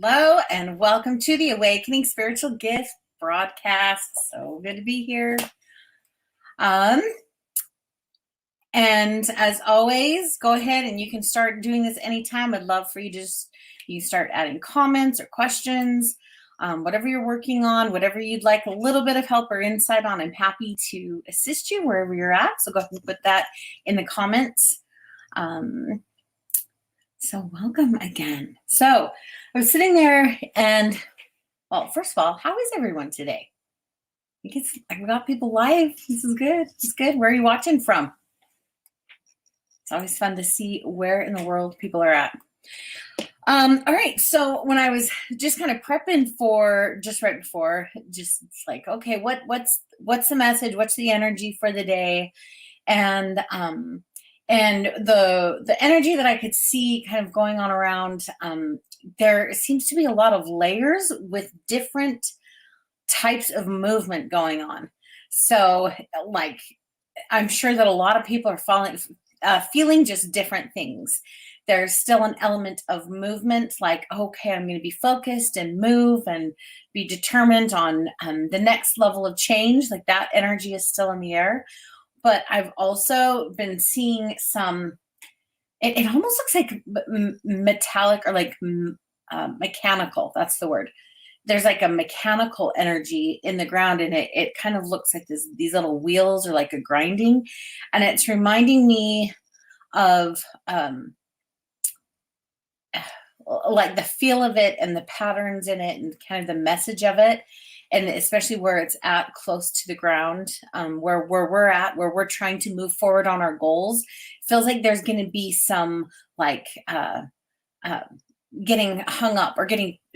Hello and welcome to the Awakening Spiritual Gift broadcast. So good to be here. And as always, go ahead and you can start doing this anytime. I'd love for you to you start adding comments or questions, whatever you're working on, whatever you'd like a little bit of help or insight on. I'm happy to assist you wherever you're at. So go ahead and put that in the comments. So welcome again. So I was sitting there and, well, first of all, how is everyone today? I've got people live. This is good. It's good. Where are you watching from? It's always fun to see where in the world people are at. All right. So when I was just kind of prepping for just right before, it's like, okay, what's the message? What's the energy for the day? And the energy that I could see kind of going on around, there seems to be a lot of layers with different types of movement going on. So like, I'm sure that a lot of people are feeling just different things. There's still an element of movement, like, okay, I'm going to be focused and move and be determined on the next level of change. Like that energy is still in the air. But I've also been seeing some, it almost looks like metallic or like mechanical. That's the word. There's like a mechanical energy in the ground, and it kind of looks like these little wheels or like a grinding. And it's reminding me of like the feel of it and the patterns in it and kind of the message of it. And especially where it's at close to the ground, where we're at, where we're trying to move forward on our goals, feels like there's going to be some like getting hung up or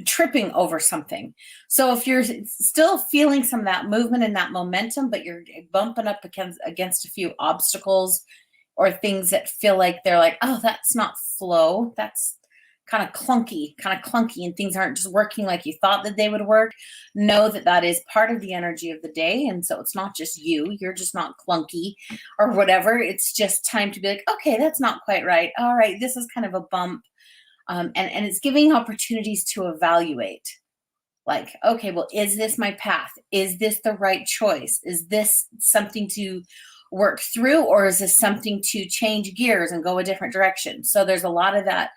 tripping over something. So if you're still feeling some of that movement and that momentum, but you're bumping up against a few obstacles or things that feel like they're like, oh, that's not flow. That's kind of clunky, and things aren't just working like you thought that they would work. Know that is part of the energy of the day. And so it's not just you're just not clunky or whatever. It's just time to be like, okay, that's not quite right. All right, this is kind of a bump. And it's giving opportunities to evaluate. Like, okay, well, is this my path? Is this the right choice? Is this something to work through, or is this something to change gears and go a different direction? So there's a lot of that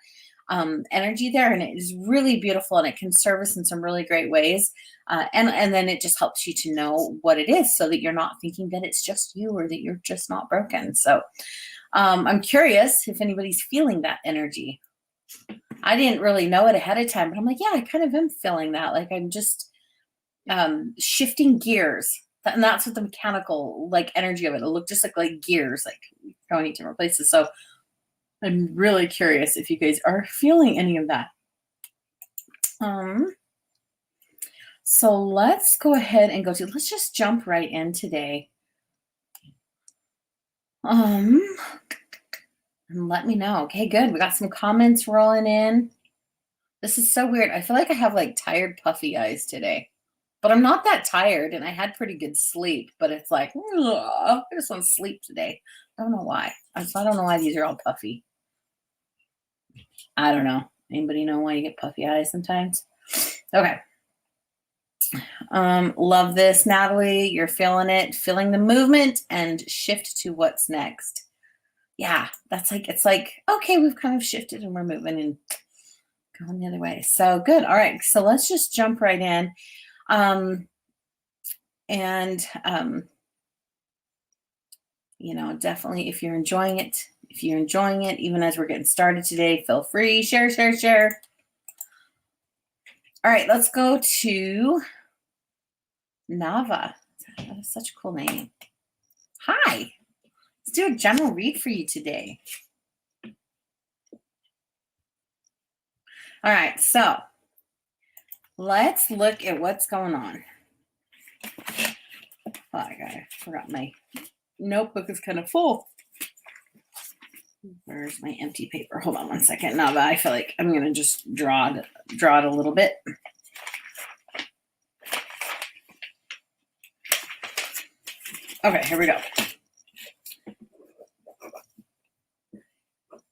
energy there, and it is really beautiful, and it can serve us in some really great ways. And then it just helps you to know what it is, so that you're not thinking that it's just you or that you're just not broken. So I'm curious if anybody's feeling that energy. I didn't really know it ahead of time, but I'm like, yeah, I kind of am feeling that. Like I'm just shifting gears. And that's what the mechanical like energy of it. It'll look just like gears, like going to different places. So I'm really curious if you guys are feeling any of that. So let's go ahead and let's just jump right in today. And let me know. Okay, good. We got some comments rolling in. This is so weird. I feel like I have like tired, puffy eyes today, but I'm not that tired, and I had pretty good sleep, but it's like, I just want to sleep today. I don't know why. I don't know why these are all puffy. I don't know. Anybody know why you get puffy eyes sometimes? Okay. Love this, Natalie. You're feeling it, feeling the movement, and shift to what's next. Yeah, it's like, okay, we've kind of shifted and we're moving and going the other way. So good. All right. So let's just jump right in. Definitely if you're enjoying it, even as we're getting started today, feel free, share. All right, let's go to Nava. That is such a cool name. Hi. Let's do a general read for you today. All right, so let's look at what's going on. Oh, I forgot my notebook is kind of full. Where's my empty paper? Hold on one second. Nava, I feel like I'm going to just draw it a little bit. Okay, here we go.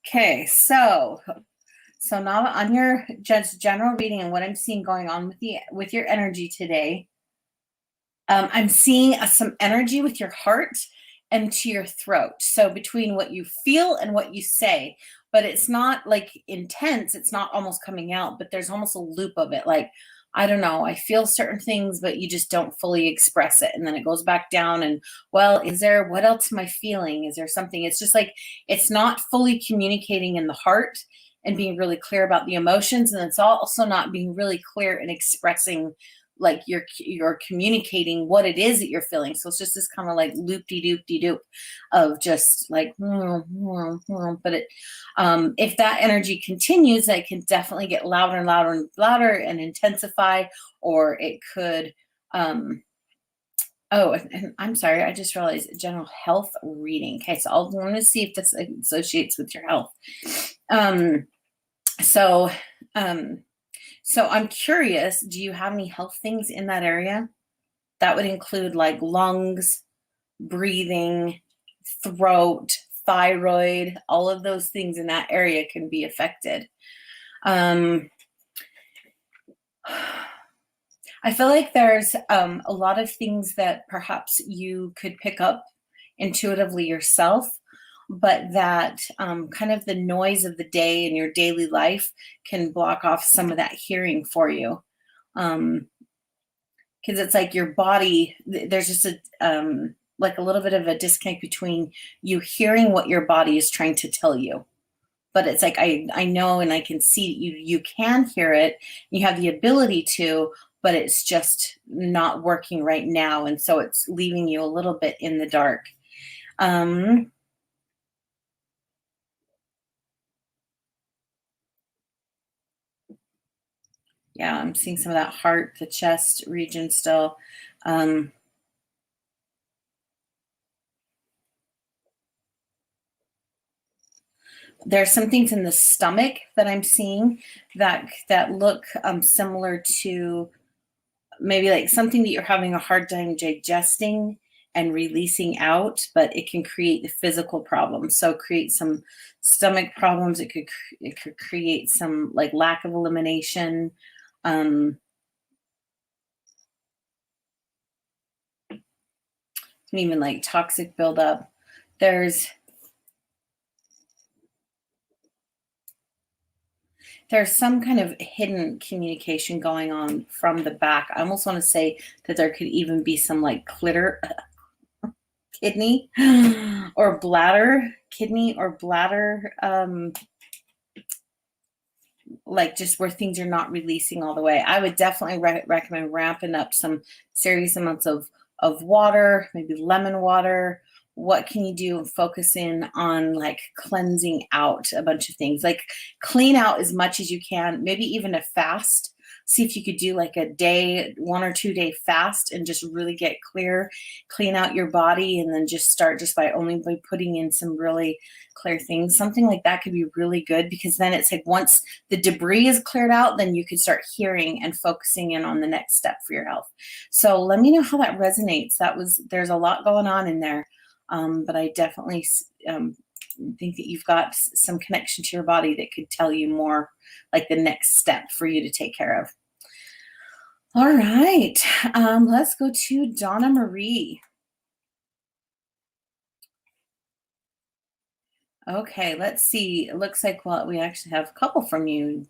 Okay, so So now on your just general reading and what I'm seeing going on with your energy today, I'm seeing some energy with your heart and to your throat. So between what you feel and what you say, but it's not like intense. It's not almost coming out, but there's almost a loop of it. Like, I don't know, I feel certain things, but you just don't fully express it. And then it goes back down. And well, what else am I feeling? Is there something? It's just like, it's not fully communicating in the heart and being really clear about the emotions. And it's also not being really clear in expressing, like you're communicating what it is that you're feeling. So it's just this kind of like loop-de-doop-de-doop of just like, but it, if that energy continues, it can definitely get louder and louder and louder and intensify, or it could, oh, and I'm sorry, I just realized general health reading. Okay, so I'll want to see if this associates with your health. So I'm curious, do you have any health things in that area? That would include like lungs, breathing, throat, thyroid, all of those things in that area can be affected. I feel like there's a lot of things that perhaps you could pick up intuitively yourself, but that kind of the noise of the day in your daily life can block off some of that hearing for you. Because it's like your body, there's just like a little bit of a disconnect between you hearing what your body is trying to tell you. But it's like, I know and I can see you can hear it. You have the ability to, but it's just not working right now. And so it's leaving you a little bit in the dark. Yeah, I'm seeing some of that heart, the chest region still. There's some things in the stomach that I'm seeing that look similar to maybe like something that you're having a hard time digesting and releasing out, but it can create the physical problems. So create some stomach problems. It could create some like lack of elimination. Even like toxic buildup. There's some kind of hidden communication going on from the back. I almost want to say that there could even be some like kidney or bladder, like just where things are not releasing all the way. I would definitely recommend ramping up some serious amounts of water, maybe lemon water. What can you do? Focus in on like cleansing out a bunch of things, like clean out as much as you can, maybe even a fast. See if you could do like a day, 1 or 2 day fast and just really get clear, clean out your body, and then just start just by putting in some really clear things. Something like that could be really good, because then it's like once the debris is cleared out, then you can start hearing and focusing in on the next step for your health. So let me know how that resonates. There's a lot going on in there. But I definitely think that you've got some connection to your body that could tell you more, like the next step for you to take care of. All right, let's go to Donna Marie. Okay, let's see. It looks like, well, we actually have a couple from you.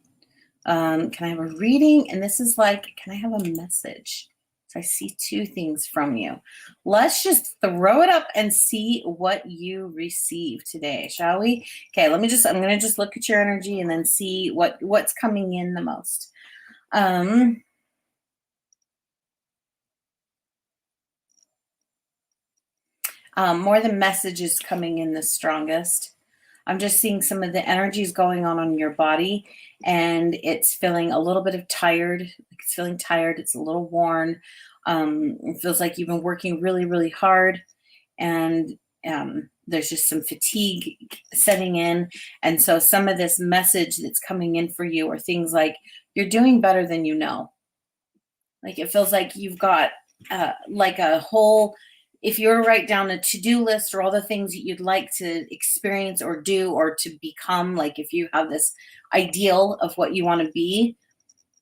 Can I have a reading? And this is like, can I have a message? So I see 2 things from you. Let's just throw it up and see what you receive today, shall we? Okay, I'm going to just look at your energy and then see what's coming in the most. More the messages coming in the strongest. I'm just seeing some of the energies going on your body, and it's feeling a little bit of tired. It's feeling tired. It's a little worn. It feels like you've been working really, really hard, and there's just some fatigue setting in. And so some of this message that's coming in for you are things like you're doing better than you know. Like it feels like you've got like a whole if you were to write down a to-do list or all the things that you'd like to experience or do or to become, like if you have this ideal of what you want to be,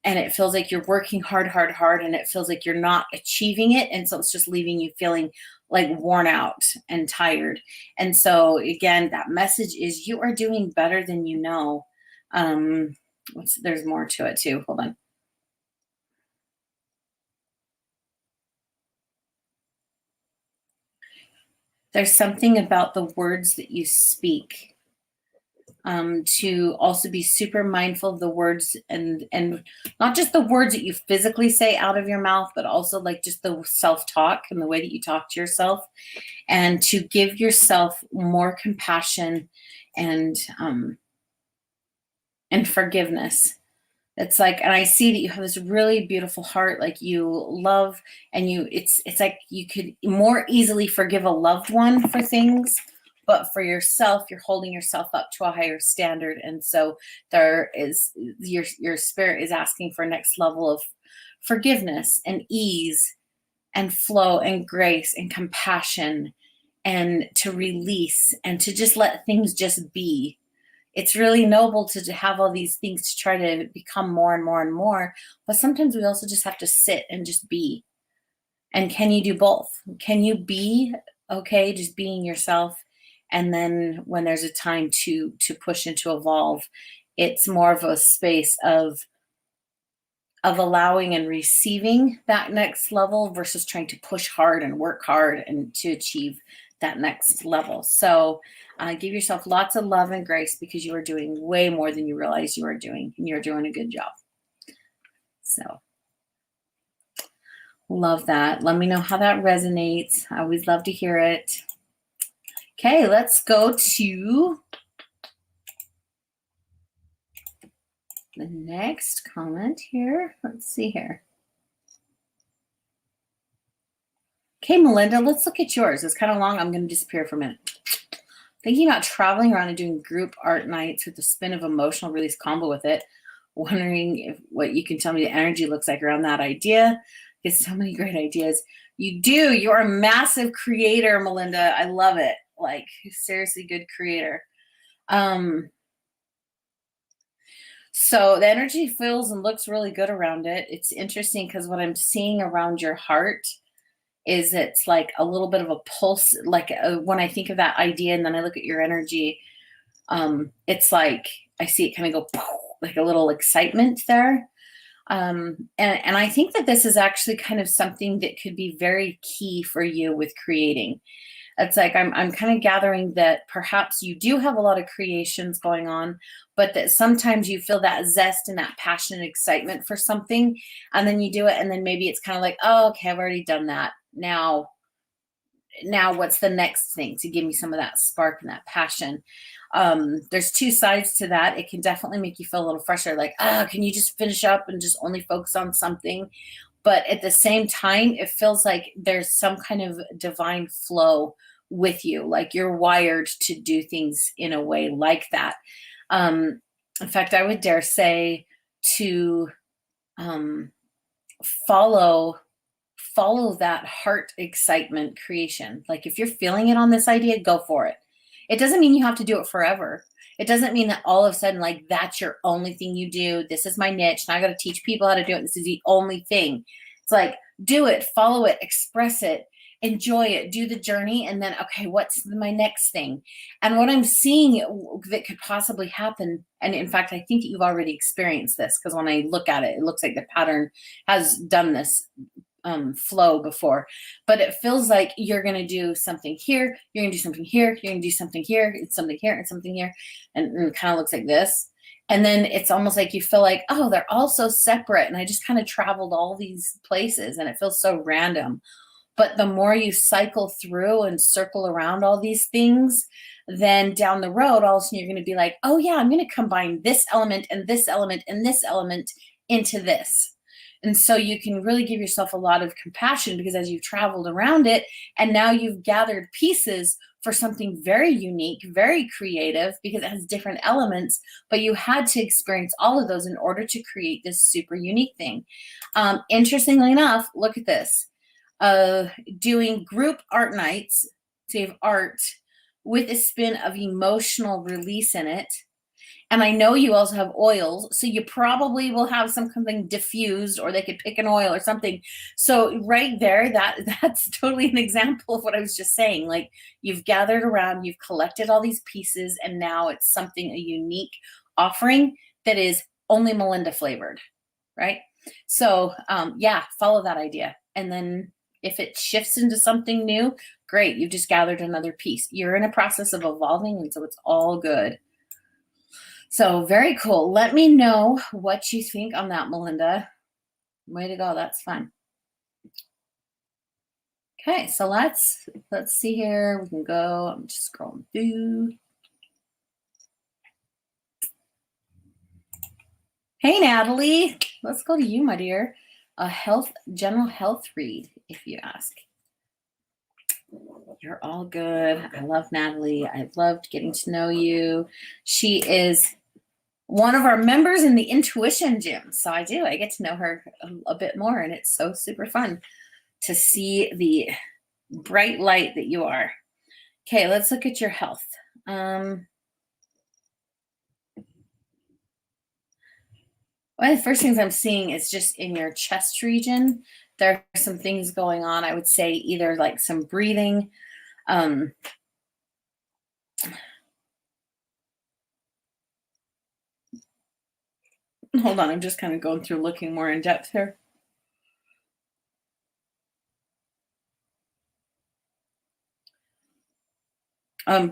and it feels like you're working hard, hard, hard, and it feels like you're not achieving it. And so it's just leaving you feeling like worn out and tired. And so again, that message is you are doing better than you know. There's more to it too. Hold on. There's something about the words that you speak, to also be super mindful of the words, and not just the words that you physically say out of your mouth, but also like just the self-talk and the way that you talk to yourself, and to give yourself more compassion and forgiveness. It's like, and I see that you have this really beautiful heart, like you love, and it's like you could more easily forgive a loved one for things, but for yourself, you're holding yourself up to a higher standard. And so there is, your spirit is asking for a next level of forgiveness and ease and flow and grace and compassion, and to release and to just let things just be. It's really noble to have all these things to try to become more and more and more, but sometimes we also just have to sit and just be. And can you do both? Can you be okay just being yourself, and then when there's a time to push and to evolve, it's more of a space of allowing and receiving that next level versus trying to push hard and work hard and to achieve that next level. So give yourself lots of love and grace, because you are doing way more than you realize you are doing, and you're doing a good job. So love that. Let me know how that resonates. I always love to hear it. Okay, let's go to the next comment here. Let's see here. Okay, Melinda, let's look at yours. It's kind of long. I'm going to disappear for a minute. Thinking about traveling around and doing group art nights with the spin of emotional release combo with it. Wondering what you can tell me the energy looks like around that idea. Get so many great ideas. You do. You're a massive creator, Melinda. I love it. Like, seriously good creator. So the energy feels and looks really good around it. It's interesting because what I'm seeing around your heart is it's like a little bit of a pulse. Like when I think of that idea and then I look at your energy, it's like I see it kind of go like a little excitement there. And I think that this is actually kind of something that could be very key for you with creating. It's like I'm kind of gathering that perhaps you do have a lot of creations going on, but that sometimes you feel that zest and that passion and excitement for something, and then you do it, and then maybe it's kind of like, oh, okay, I've already done that. Now what's the next thing to give me some of that spark and that passion? There's two sides to that. It can definitely make you feel a little frustrated, like, can you just finish up and just only focus on something? But at the same time, it feels like there's some kind of divine flow with you, like you're wired to do things in a way like that. In fact, I would dare say to follow that heart excitement creation. Like if you're feeling it on this idea, go for it. It doesn't mean you have to do it forever. It doesn't mean that all of a sudden, like, that's your only thing you do. This is my niche. Now I got to teach people how to do it. This is the only thing. It's like, do it, follow it, express it, enjoy it, do the journey. And then, okay, what's my next thing? And what I'm seeing that could possibly happen, and in fact, I think you've already experienced this, because when I look at it, it looks like the pattern has done this flow before, but it feels like you're going to do something here, you're going to do something here, you're going to do something here, it's something here, and something here, and it kind of looks like this. And then it's almost like you feel like, oh, they're all so separate, and I just kind of traveled all these places, and it feels so random. But the more you cycle through and circle around all these things, then down the road, all of a sudden you're going to be like, oh yeah, I'm going to combine this element and this element and this element into this. And so you can really give yourself a lot of compassion, because as you've traveled around it, and now you've gathered pieces for something very unique, very creative, because it has different elements, but you had to experience all of those in order to create this super unique thing. Interestingly enough, look at this. doing group art nights, so you have art with a spin of emotional release in it. And I know you also have oils, so you probably will have something diffused, or they could pick an oil or something. So right there, that's totally an example of what I was just saying. Like, you've gathered around, you've collected all these pieces, and now it's something, a unique offering that is only Melinda flavored, right? So yeah, follow that idea. And then if it shifts into something new, great, you've just gathered another piece. You're in a process of evolving, and so it's all good. So very cool. Let me know what you think on that, Melinda. Way to go. That's fun. Okay, so let's see here. We can go. I'm just scrolling through. Hey, Natalie. Let's go to you, my dear. A general health read, if you ask. You're all good. I love Natalie. I loved getting to know you. She is one of our members in the intuition gym. So I get to know her a bit more, and it's so super fun to see the bright light that you are. Okay, let's look at your health. One of the first things I'm seeing is just in your chest region. There are some things going on. I would say either like some breathing. Hold on, I'm just kind of going through looking more in depth here.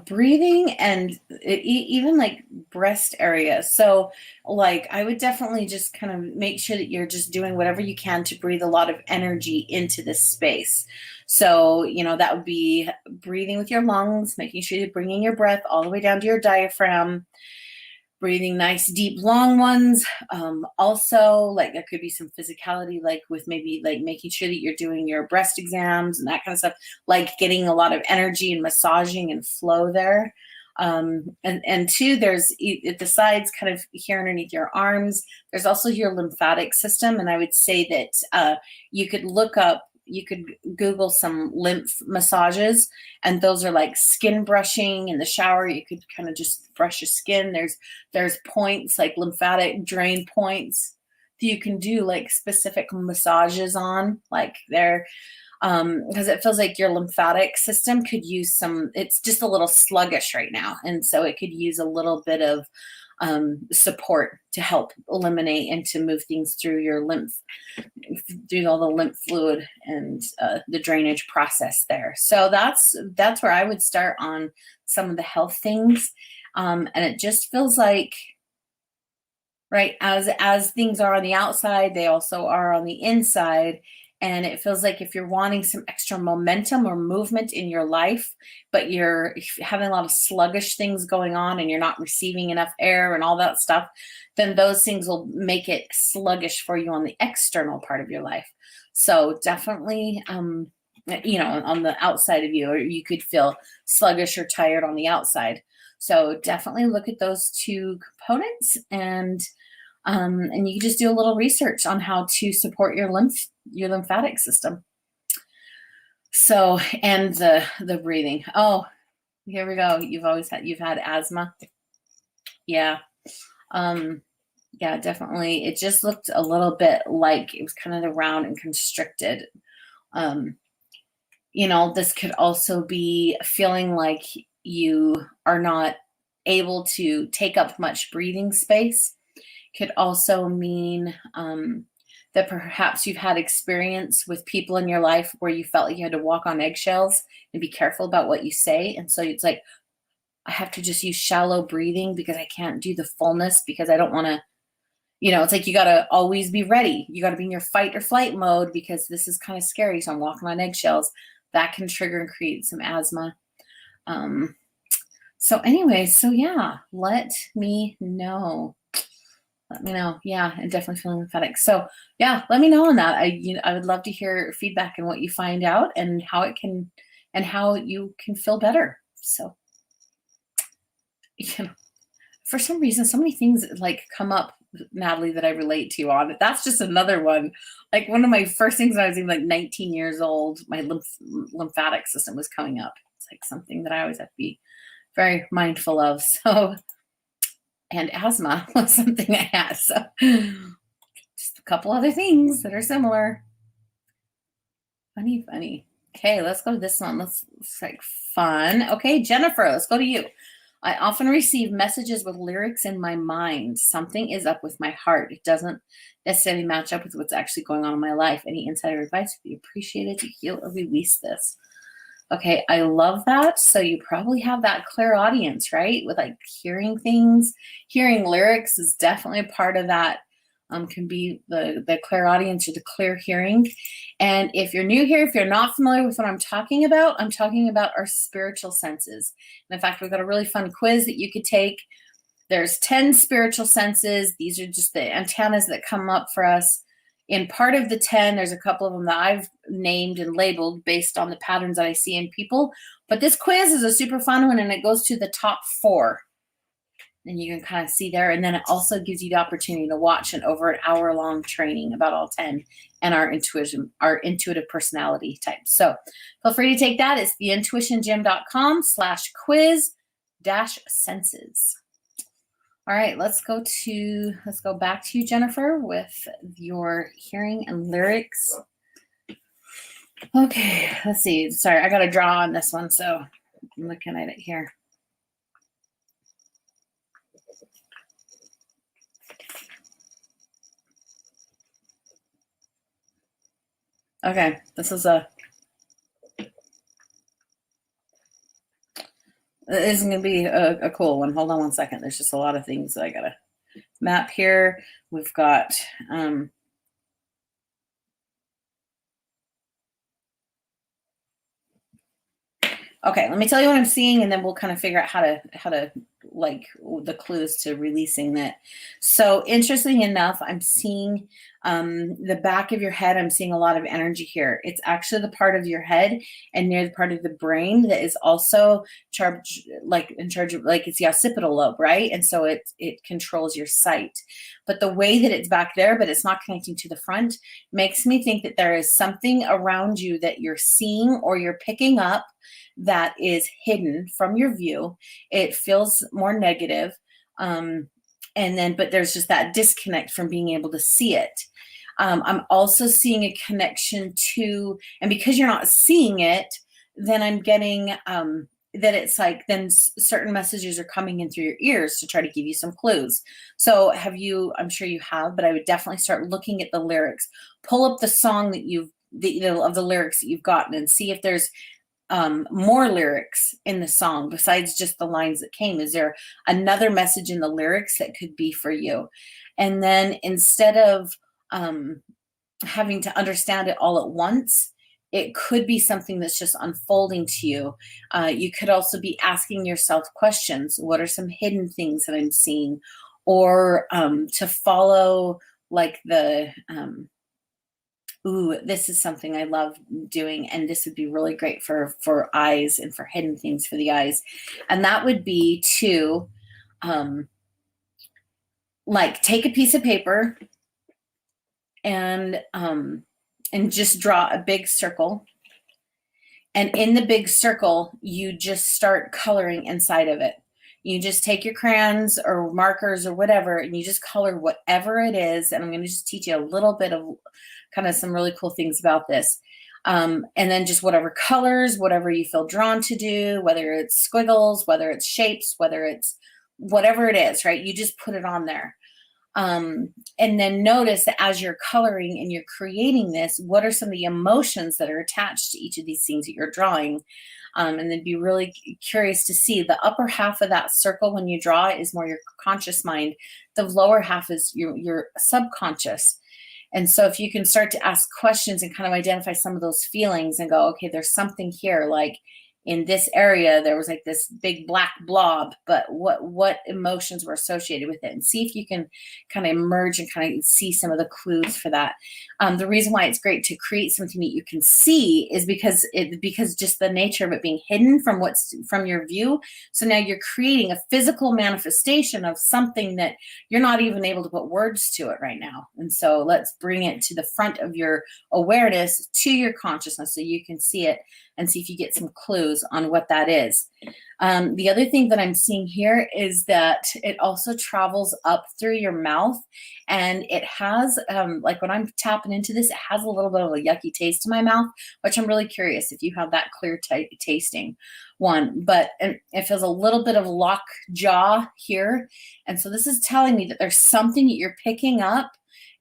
Breathing and even like breast area. So like I would definitely just kind of make sure that you're just doing whatever you can to breathe a lot of energy into this space. So, that would be breathing with your lungs, making sure you're bringing your breath all the way down to your diaphragm, breathing nice, deep, long ones. Also, like there could be some physicality, like with maybe like making sure that you're doing your breast exams and that kind of stuff, like getting a lot of energy and massaging and flow there. And two, there's at the sides, kind of here underneath your arms, there's also your lymphatic system. And I would say that you could Google some lymph massages, and those are like skin brushing in the shower. You could kind of just brush your skin. There's points, like lymphatic drain points that you can do like specific massages on, like there, because it feels like your lymphatic system could use it's just a little sluggish right now. And so it could use a little bit of support to help eliminate and to move things through your through all the lymph fluid and the drainage process there. So that's where I would start on some of the health things. And it just feels like, right, as things are on the outside, they also are on the inside. And it feels like if you're wanting some extra momentum or movement in your life, but you're having a lot of sluggish things going on and you're not receiving enough air and all that stuff, then those things will make it sluggish for you on the external part of your life. So definitely, on the outside of you, or you could feel sluggish or tired on the outside. So definitely look at those two components, and you can just do a little research on how to support your lymphatic system. So, and the breathing. Oh, here we go. You've had asthma. Yeah. Yeah, definitely. It just looked a little bit like it was kind of round and constricted. This could also be feeling like you are not able to take up much breathing space. Could also mean that perhaps you've had experience with people in your life where you felt like you had to walk on eggshells and be careful about what you say. And so it's like, I have to just use shallow breathing because I can't do the fullness, because I don't want to, it's like you got to always be ready. You got to be in your fight or flight mode because this is kind of scary. So I'm walking on eggshells. That can trigger and create some asthma. So anyway, so yeah, let me know. Yeah, and definitely feeling lymphatic. So yeah, let me know on that. I would love to hear feedback and what you find out and how you can feel better. So, for some reason, so many things like come up Natalie, that I relate to you on. That's just another one. Like one of my first things when I was even like 19 years old, my lymphatic system was coming up. It's like something that I always have to be very mindful of. So, and asthma was something I had. So just a couple other things that are similar. Funny. Okay, let's go to this one. Let's like fun. Okay, Jennifer, let's go to you. I often receive messages with lyrics in my mind. Something is up with my heart. It doesn't necessarily match up with what's actually going on in my life. Any insider advice would be appreciated to heal or release this. Okay, I love that. So you probably have that clairaudience, right? With like hearing things. Hearing lyrics is definitely a part of that. Can be the clairaudience or the clear hearing. And if you're new here, if you're not familiar with what I'm talking about our spiritual senses. And in fact, we've got a really fun quiz that you could take. There's 10 spiritual senses. These are just the antennas that come up for us. In part of the 10, there's a couple of them that I've named and labeled based on the patterns that I see in people. But this quiz is a super fun one, and it goes to the top 4. And you can kind of see there. And then it also gives you the opportunity to watch an over an hour-long training about all 10 and our intuitive personality types. So feel free to take that. It's theintuitiongym.com/quiz-senses. All right, let's go back to you, Jennifer, with your hearing and lyrics. Okay, let's see. Sorry, I got to draw on this one, so I'm looking at it here. Okay, this is going to be a cool one. Hold on one second. There's just a lot of things that I got to map here. We've got okay, let me tell you what I'm seeing, and then we'll kind of figure out how to like the clues to releasing that. So interesting enough, I'm seeing the back of your head. I'm seeing a lot of energy here. It's actually the part of your head and near the part of the brain that is also in charge of, like, it's the occipital lobe, right? And so it controls your sight. But the way that it's back there, but it's not connecting to the front, makes me think that there is something around you that you're seeing or you're picking up that is hidden from your view. It feels more negative. But there's just that disconnect from being able to see it. I'm also seeing a connection to, and because you're not seeing it, then I'm getting that it's like then certain messages are coming in through your ears to try to give you some clues. So I'm sure you have, but I would definitely start looking at the lyrics. Pull up the song of the lyrics that you've gotten and see if there's more lyrics in the song besides just the lines that came. Is there another message in the lyrics that could be for you? And then instead of having to understand it all at once, it could be something that's just unfolding to you. You could also be asking yourself questions. What are some hidden things that I'm seeing? Or to follow like the this is something I love doing, and this would be really great for eyes and for hidden things for the eyes. And that would be to like take a piece of paper and just draw a big circle. And in the big circle, you just start coloring inside of it. You just take your crayons or markers or whatever, and you just color whatever it is. And I'm going to just teach you a little bit of kind of some really cool things about this. And then just whatever colors, whatever you feel drawn to do, whether it's squiggles, whether it's shapes, whether it's whatever it is, right? You just put it on there. And then notice that as you're coloring and you're creating this, what are some of the emotions that are attached to each of these things that you're drawing? And then be really curious to see the upper half of that circle when you draw is more your conscious mind. The lower half is your subconscious. And so if you can start to ask questions and kind of identify some of those feelings and go, okay, there's something here, like, in this area there was like this big black blob, but what emotions were associated with it, and see if you can kind of emerge and kind of see some of the clues for that. The reason why it's great to create something that you can see is because just the nature of it being hidden from what's from your view. So now you're creating a physical manifestation of something that you're not even able to put words to it right now. And so let's bring it to the front of your awareness, to your consciousness, so you can see it and see if you get some clues on what that is. The other thing that I'm seeing here is that it also travels up through your mouth, and it has, like when I'm tapping into this, it has a little bit of a yucky taste in my mouth, which I'm really curious if you have that clear tasting one. But it feels a little bit of lock jaw here. And so this is telling me that there's something that you're picking up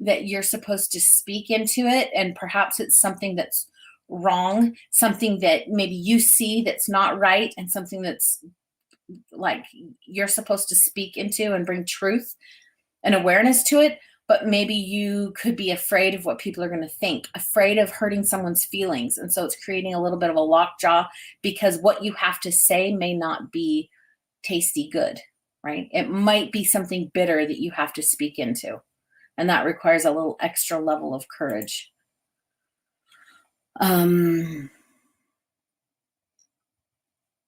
that you're supposed to speak into it, and perhaps it's something that's wrong, something that maybe you see that's not right, and something that's like you're supposed to speak into and bring truth and awareness to it. But maybe you could be afraid of what people are going to think, afraid of hurting someone's feelings. And so it's creating a little bit of a lockjaw because what you have to say may not be tasty good, right? It might be something bitter that you have to speak into. And that requires a little extra level of courage.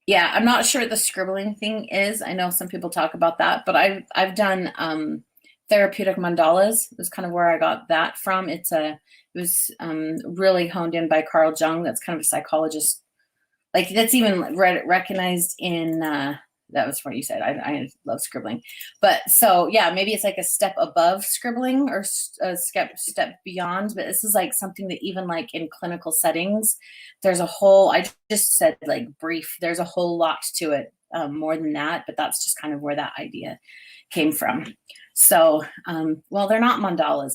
Yeah, I'm not sure what the scribbling thing is. I know some people talk about that, but I've done therapeutic mandalas. Is kind of where I got that from. It was really honed in by Carl Jung. That's kind of a psychologist. Like that's even recognized in that was what you said. I love scribbling, but so yeah, maybe it's like a step above scribbling or a step beyond. But this is like something that even like in clinical settings, there's a whole. I just said like brief. There's a whole lot to it, more than that. But that's just kind of where that idea came from. So, well, they're not mandalas.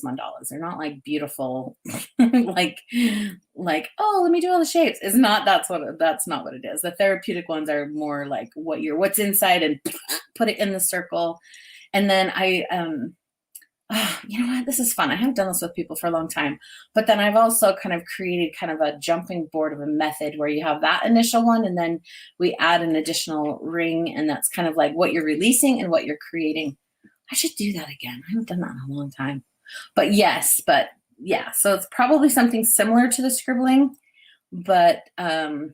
They're not like beautiful, like, oh, let me do all the shapes. It's not, that's not what it is. The therapeutic ones are more like what's inside and put it in the circle. And then you know what, this is fun. I haven't done this with people for a long time, but then I've also kind of created kind of a jumping board of a method where you have that initial one, and then we add an additional ring. And that's kind of like what you're releasing and what you're creating. I should do that again. I haven't done that in a long time. But yeah, so it's probably something similar to the scribbling, but in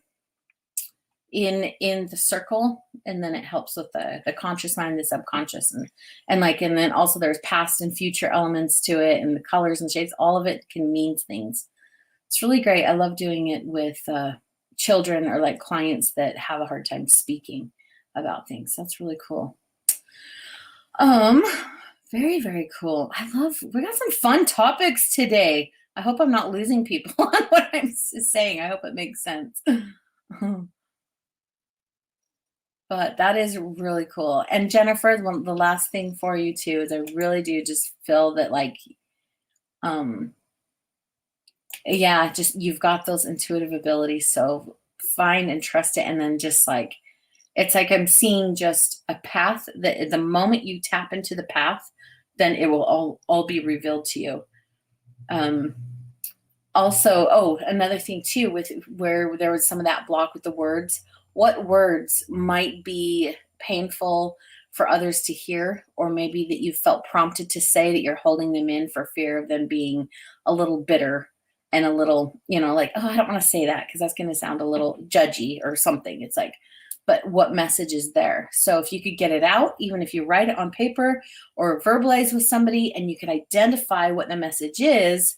the circle, and then it helps with the conscious mind, the subconscious, and then also there's past and future elements to it, and the colors and shapes. All of it can mean things. It's really great. I love doing it with children or like clients that have a hard time speaking about things. That's really cool. Very, very cool. We got some fun topics today. I hope I'm not losing people on what I'm saying. I hope it makes sense. But that is really cool. And Jennifer, the last thing for you too is I really do just feel that like, yeah, just you've got those intuitive abilities. So find and trust it. And then just like, it's like I'm seeing just a path that the moment you tap into the path, then it will all be revealed to you. Also, another thing too, with where there was some of that block with the words, what words might be painful for others to hear, or maybe that you felt prompted to say that you're holding them in for fear of them being a little bitter and a little, like, oh, I don't want to say that because that's going to sound a little judgy or something. It's like, but what message is there? So if you could get it out, even if you write it on paper or verbalize with somebody, and you can identify what the message is,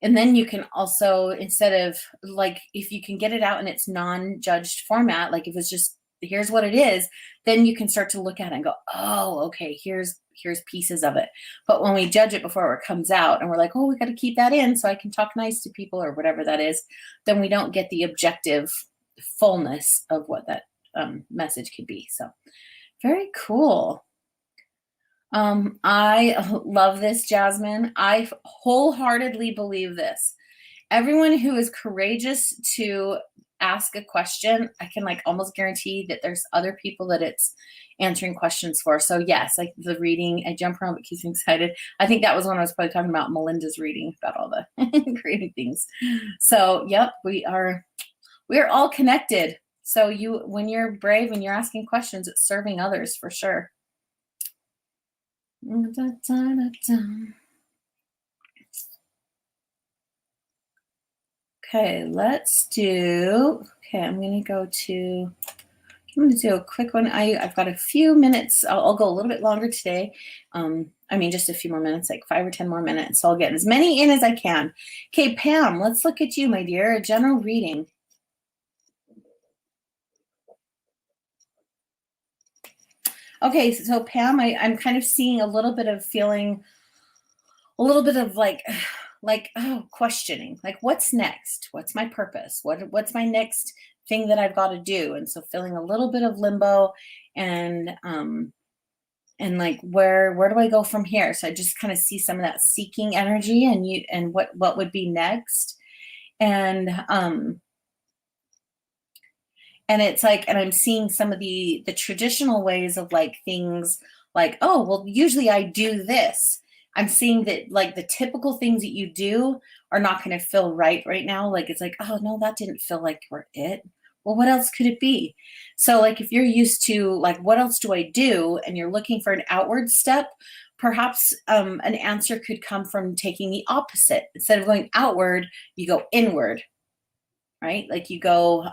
and then you can also, instead of like, if you can get it out in its non-judged format, like if it's just, here's what it is, then you can start to look at it and go, oh, okay, here's pieces of it. But when we judge it before it comes out and we're like, oh, we got to keep that in so I can talk nice to people or whatever that is, then we don't get the objective fullness of what that message could be. So very cool. I love this, Jasmine. I wholeheartedly believe this. Everyone who is courageous to ask a question, I can like almost guarantee that there's other people that it's answering questions for. So yes, like the reading, I jump around, but keeps me excited. I think that was when I was probably talking about Melinda's reading about all the creating things. So yep, we are all connected. So when you're brave and you're asking questions, it's serving others for sure. Okay, I'm going to do a quick one. I've got a few minutes. I'll go a little bit longer today. Just a few more minutes, like 5 or 10 more minutes. So I'll get as many in as I can. Okay, Pam, let's look at you, my dear. A general reading. Okay, so Pam, I'm kind of seeing a little bit of feeling, a little bit of questioning, like what's next? What's my purpose? What's my next thing that I've got to do? And so feeling a little bit of limbo and like where do I go from here? So I just kind of see some of that seeking energy and what would be next. And it's like, and I'm seeing some of the traditional ways of like things like, oh, well, usually I do this. I'm seeing that like the typical things that you do are not going to feel right now. Like, it's like, oh no, that didn't feel like it. Well, what else could it be? So like, if you're used to like, what else do I do? And you're looking for an outward step, perhaps an answer could come from taking the opposite. Instead of going outward, you go inward, right? Like you go,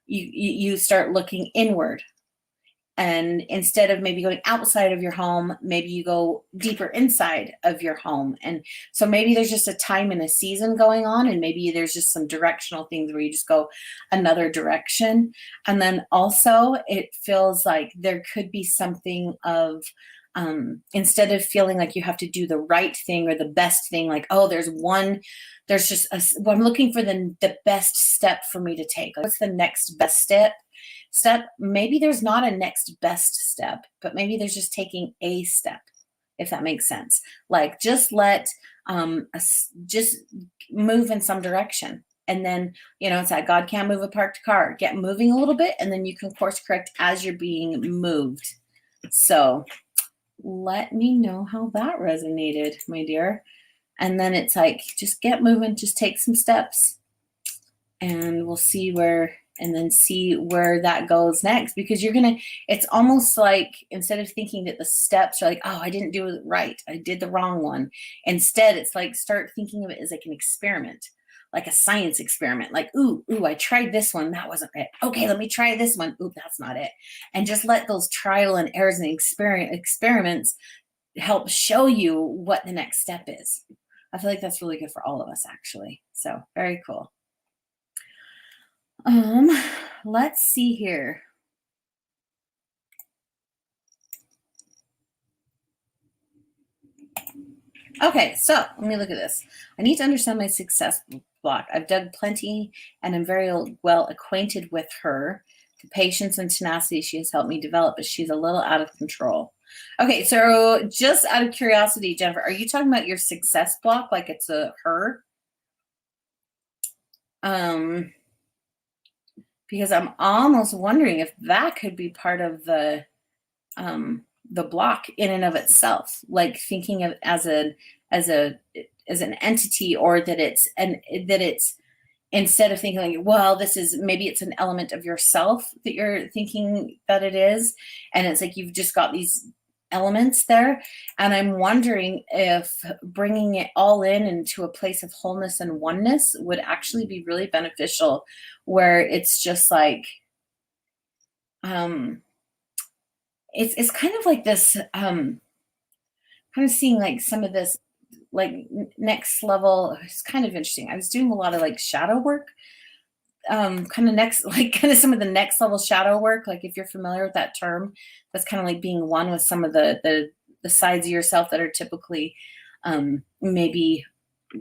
you start looking inward, and instead of maybe going outside of your home, maybe you go deeper inside of your home. And so maybe there's just a time and a season going on, and maybe there's just some directional things where you just go another direction. And then also it feels like there could be something of instead of feeling like you have to do the right thing or the best thing, like, oh, there's just I'm looking for the best step for me to take. Like, what's the next best step? Maybe there's not a next best step, but maybe there's just taking a step, if that makes sense. Like just just move in some direction. And then, it's like God can't move a parked car. Get moving a little bit, and then you can course correct as you're being moved. So let me know how that resonated, my dear. And then it's like, just get moving, just take some steps, and we'll see where that goes next. Because it's almost like, instead of thinking that the steps are like, oh, I didn't do it right, I did the wrong one. Instead, it's like, start thinking of it as like an experiment, like a science experiment. Like, ooh, I tried this one, that wasn't it. Okay, let me try this one. Ooh, that's not it. And just let those trial and errors and experiments help show you what the next step is. I feel like that's really good for all of us, actually. So very cool. Let's see here. Okay, so let me look at this. I need to understand my success block. I've dug plenty and I'm very well acquainted with her. The patience and tenacity she has helped me develop, but she's a little out of control. Okay, so just out of curiosity, Jennifer, are you talking about your success block like it's a her? Because I'm almost wondering if that could be part of the block in and of itself, like thinking of as an entity, or that it's instead of thinking like, well, maybe it's an element of yourself that you're thinking that it is, and it's like you've just got these elements there. And I'm wondering if bringing it all into a place of wholeness and oneness would actually be really beneficial, where it's just like it's kind of like this kind of seeing like some of this like next level. It's kind of interesting. I was doing a lot of like shadow work, kind of some of the next level shadow work. Like, if you're familiar with that term, that's kind of like being one with some of the sides of yourself that are typically maybe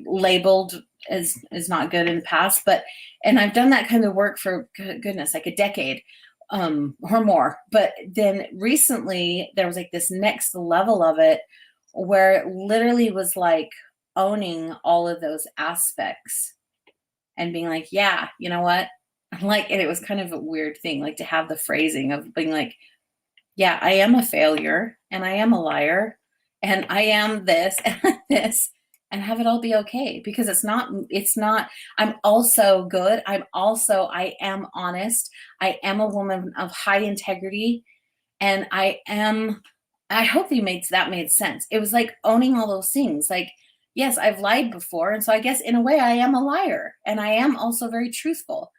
labeled as not good in the past. And I've done that kind of work for goodness, like a decade or more. But then recently there was like this next level of it, where it literally was like owning all of those aspects and being like, yeah, you know what? Like, and it was kind of a weird thing, like to have the phrasing of being like, yeah, I am a failure and I am a liar and I am this and this. and have it all be okay, because it's not. I'm also good. I am honest. I am a woman of high integrity, and I hope that made sense. It was like owning all those things. Like, yes, I've lied before, and so I guess in a way I am a liar, and I am also very truthful.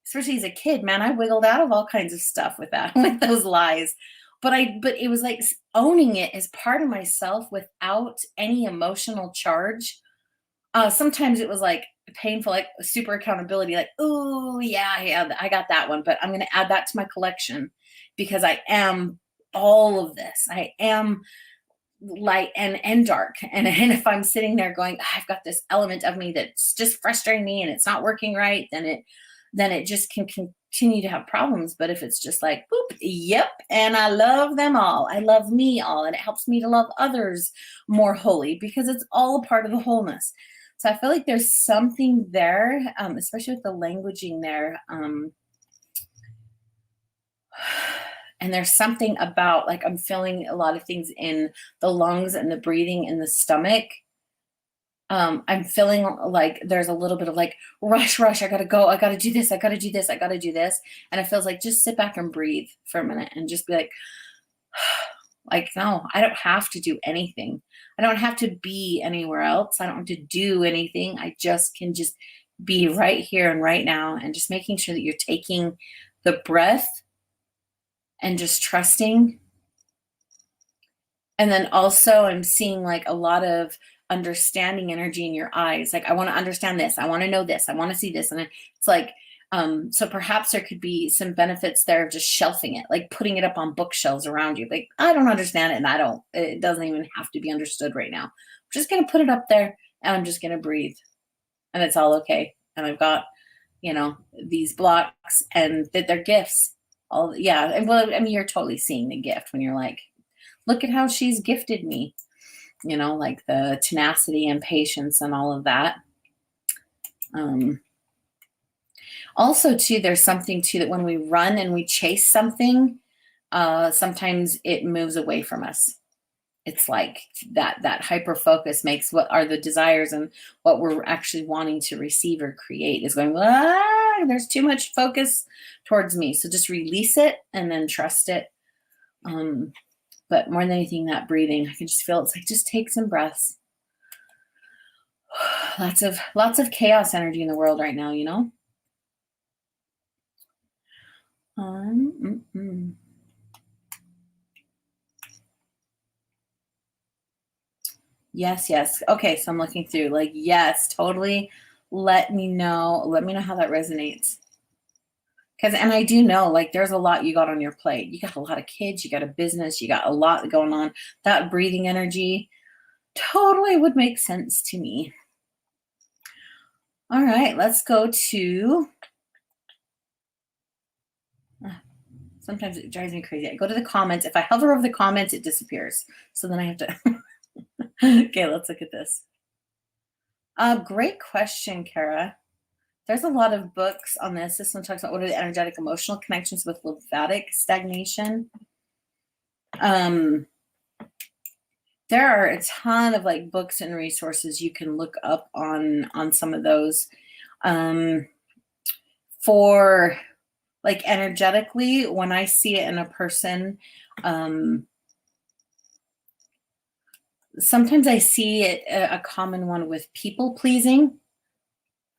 Especially as a kid, man, I wiggled out of all kinds of stuff with that, with those lies. But it was like owning it as part of myself without any emotional charge. Sometimes it was like painful, like super accountability, like, oh yeah, I got that one, but I'm going to add that to my collection because I am all of this. I am light and dark. And if I'm sitting there going, I've got this element of me that's just frustrating me and it's not working right, then it just can continue to have problems. But if it's just like, boop, yep, and I love them all. I love me all, and it helps me to love others more wholly because it's all a part of the wholeness. So I feel like there's something there, especially with the languaging there. And there's something about, like, I'm feeling a lot of things in the lungs and the breathing in the stomach. I'm feeling like there's a little bit of like rush. I gotta go. I gotta do this. I gotta do this. I gotta do this. And it feels like just sit back and breathe for a minute and just be like, no, I don't have to do anything. I don't have to be anywhere else. I don't have to do anything. I just can just be right here and right now, and just making sure that you're taking the breath and just trusting. And then also I'm seeing like a lot of understanding energy in your eyes. Like, I want to understand this. I want to know this. I want to see this. And it's like, so perhaps there could be some benefits there of just shelving it, like putting it up on bookshelves around you. Like, I don't understand it, and it doesn't even have to be understood right now. I'm just going to put it up there, and I'm just going to breathe, and it's all okay. And I've got, these blocks, and that they're gifts. Yeah. And well, I mean, you're totally seeing the gift when you're like, look at how she's gifted me, like the tenacity and patience and all of that. Also, too, there's something too that when we run and we chase something, sometimes it moves away from us. It's like that hyper focus makes what are the desires and what we're actually wanting to receive or create is going, there's too much focus towards me. So just release it and then trust it. But more than anything, that breathing, I can just feel it's like, just take some breaths. Lots of chaos energy in the world right now, Yes. Okay, so I'm looking through, like, yes, totally. Let me know how that resonates. And I do know, like, there's a lot you got on your plate. You got a lot of kids, you got a business, you got a lot going on. That breathing energy totally would make sense to me. All right, let's go to, sometimes it drives me crazy. I go to the comments. If I hover over the comments, it disappears. So then I have to, okay, let's look at this. Great question, Kara. There's a lot of books on this. This one talks about what are the energetic emotional connections with lymphatic stagnation. There are a ton of like books and resources you can look up on some of those. For like energetically, when I see it in a person, sometimes I see it a common one with people pleasing.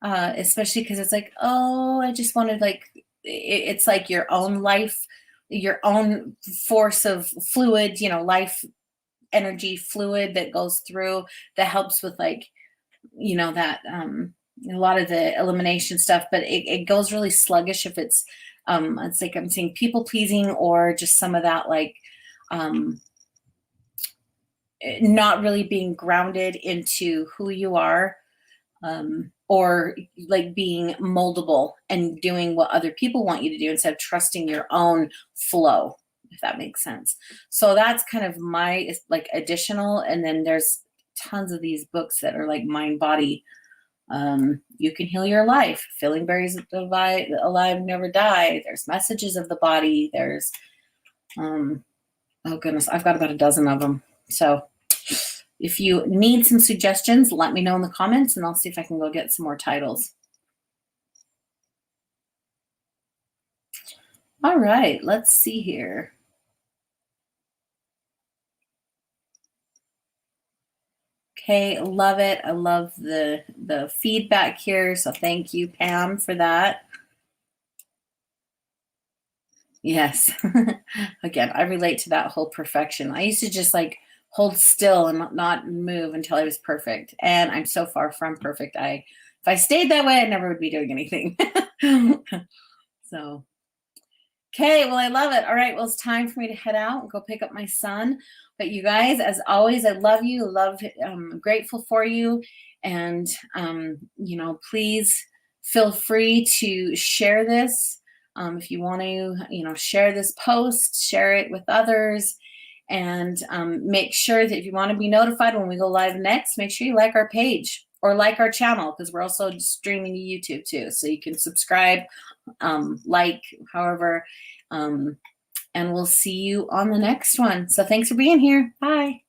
Especially because it's like, oh, I just wanted, like, it's like your own life, your own force of fluid, life energy fluid that goes through that helps with, like, that a lot of the elimination stuff, but it goes really sluggish if it's like I'm saying people pleasing, or just some of that, like, not really being grounded into who you are. Or like being moldable and doing what other people want you to do instead of trusting your own flow, if that makes sense. So that's kind of my, like, additional. And then there's tons of these books that are like mind body. You Can Heal Your Life, Feeling Berries Alive Never Die. There's Messages of the Body. There's oh goodness, I've got about a dozen of them. So If you need some suggestions, let me know in the comments and I'll see if I can go get some more titles. All right, let's see here. Okay, love it. I love the feedback here. So thank you, Pam, for that. Yes. Again, I relate to that whole perfection. I used to just like hold still and not move until I was perfect. And I'm so far from perfect. If I stayed that way, I never would be doing anything. So, okay, well, I love it. All right, well, it's time for me to head out and go pick up my son. But you guys, as always, I love you. I'm grateful for you. And, please feel free to share this. If you want to, share this post, share it with others. And make sure that if you want to be notified when we go live next, make sure you like our page or like our channel, because we're also streaming to YouTube too. So you can subscribe, however, and we'll see you on the next one. So thanks for being here. Bye.